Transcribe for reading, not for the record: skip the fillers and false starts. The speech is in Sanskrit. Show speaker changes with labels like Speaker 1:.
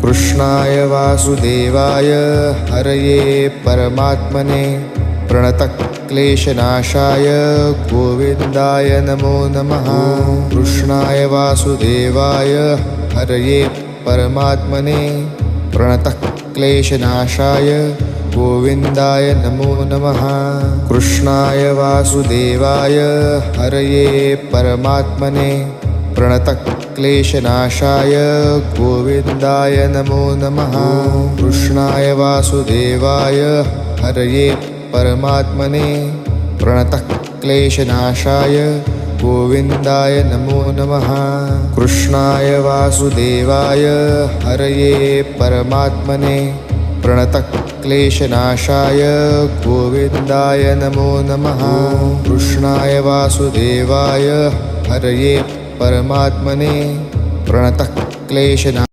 Speaker 1: कृष्णाय वासुदेवाय हरये परमात्मने प्रणतक्लेशनाशाय गोविन्दाय नमो नमः। कृष्णाय वासुदेवाय हरये परमात्मने प्रणतक्लेशनाशाय गोविन्दाय नमो नमः। कृष्णाय वासुदेवाय हरये परमात्मने प्रणतक्लेशनाशाय गोविन्दाय नमो नमः। कृष्णाय वासुदेवाय हरये परमात्मने प्रणतक्लेशनाशाय गोविन्दाय नमो नमः। कृष्णाय वासुदेवाय हरये परमात्मने प्रणतक्लेशनाशाय गोविन्दाय नमो नमः। कृष्णाय वासुदेवाय हरये परमात्मने प्रणतक्लेशनाशाय